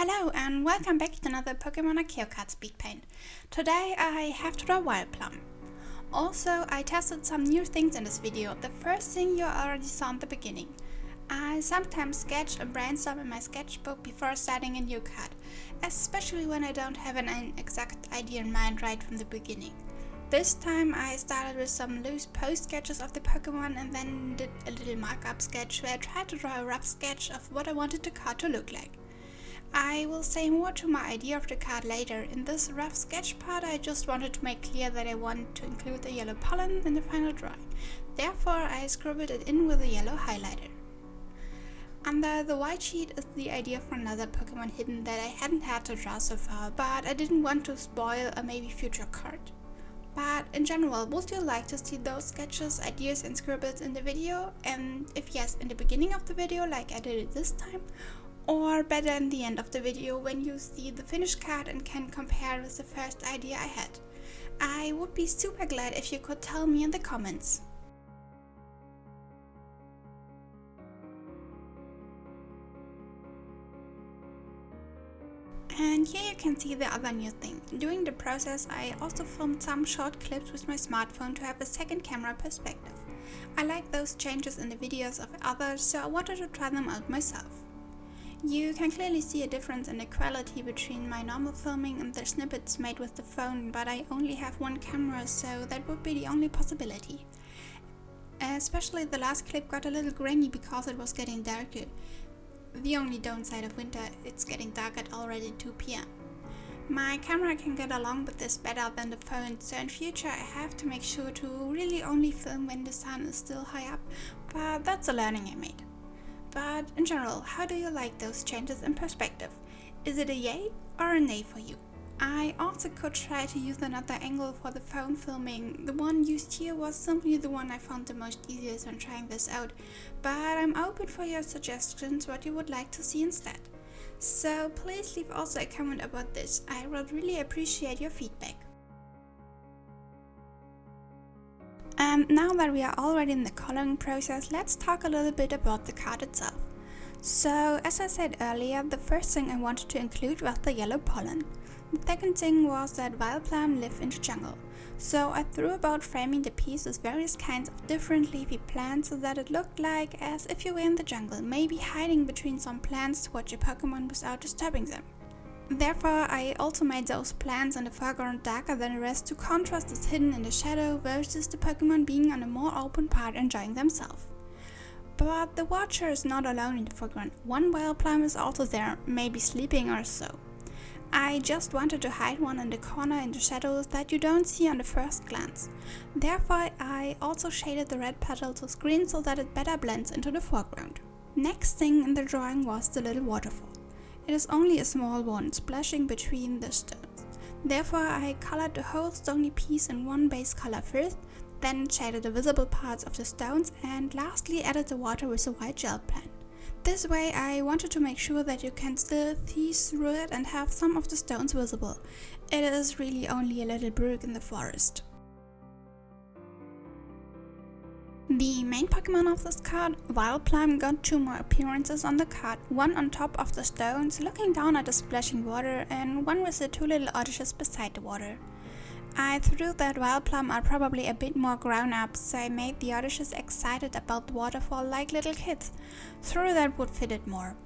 Hello and welcome back to another Pokemon Aceo card Speedpaint. Today I have to draw Vileplume. Also, I tested some new things in this video. The first thing you already saw in the beginning. I sometimes sketch and brainstorm in my sketchbook before starting a new card, especially when I don't have an exact idea in mind right from the beginning. This time I started with some loose post sketches of the Pokemon and then did a little markup sketch where I tried to draw a rough sketch of what I wanted the card to look like. I will say more to my idea of the card later. In this rough sketch part I just wanted to make clear that I want to include the yellow pollen in the final drawing. Therefore I scribbled it in with a yellow highlighter. Under the white sheet is the idea for another Pokemon hidden that I hadn't had to draw so far, but I didn't want to spoil a maybe future card. But in general, would you like to see those sketches, ideas and scribbles in the video? And if yes, in the beginning of the video like I did it this time? Or better in the end of the video when you see the finished card and can compare with the first idea I had. I would be super glad if you could tell me in the comments. And here you can see the other new thing. During the process I also filmed some short clips with my smartphone to have a second camera perspective. I like those changes in the videos of others, so I wanted to try them out myself. You can clearly see a difference in the quality between my normal filming and the snippets made with the phone, but I only have one camera, so that would be the only possibility. Especially the last clip got a little grainy because it was getting darker. The only downside of winter, it's getting dark at already 2 PM. My camera can get along with this better than the phone, so in future I have to make sure to really only film when the sun is still high up, but that's a learning I made. But in general, how do you like those changes in perspective? Is it a yay or a nay for you? I also could try to use another angle for the phone filming. The one used here was simply the one I found the most easiest when trying this out, but I'm open for your suggestions what you would like to see instead. So please leave also a comment about this. I would really appreciate your feedback. And now that we are already in the coloring process, let's talk a little bit about the card itself. So, as I said earlier, the first thing I wanted to include was the yellow pollen. The second thing was that Vileplume live in the jungle. So I threw about framing the piece with various kinds of different leafy plants so that it looked like as if you were in the jungle, maybe hiding between some plants to watch your Pokemon without disturbing them. Therefore, I also made those plants in the foreground darker than the rest to contrast this hidden in the shadow versus the Pokemon being on a more open part enjoying themselves. But the watcher is not alone in the foreground. One Vileplume is also there, maybe sleeping or so. I just wanted to hide one in the corner in the shadows that you don't see on the first glance. Therefore, I also shaded the red petals with green so that it better blends into the foreground. Next thing in the drawing was the little waterfall. It is only a small one, splashing between the stones. Therefore I colored the whole stony piece in one base color first, then shaded the visible parts of the stones and lastly added the water with a white gel pen. This way I wanted to make sure that you can still see through it and have some of the stones visible. It is really only a little brook in the forest. The main Pokemon of this card, Vileplume, got 2 more appearances on the card, one on top of the stones looking down at the splashing water and one with the 2 little odysseys beside the water. I thought that Vileplume are probably a bit more grown up, so I made the odysseys excited about the waterfall like little kids. Thought that would fit it more.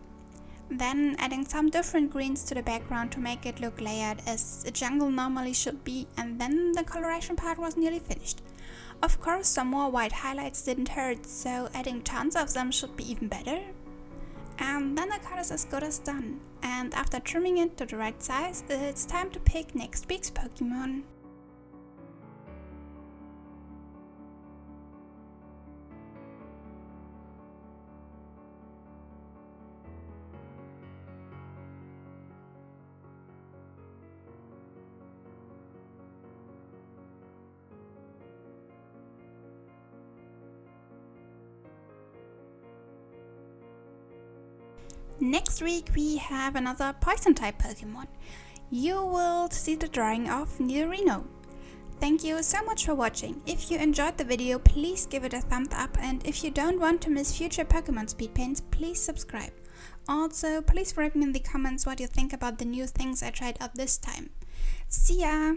Then adding some different greens to the background to make it look layered as a jungle normally should be, and then the coloration part was nearly finished. Of course, some more white highlights didn't hurt, so adding tons of them should be even better. And then the card is as good as done, and after trimming it to the right size, it's time to pick next week's Pokemon. Next week we have another poison type Pokemon. You will see the drawing of Nidorino. Thank you so much for watching. If you enjoyed the video, please give it a thumbs up, and if you don't want to miss future Pokemon Speedpaints, please subscribe. Also, please write me in the comments what you think about the new things I tried out this time. See ya!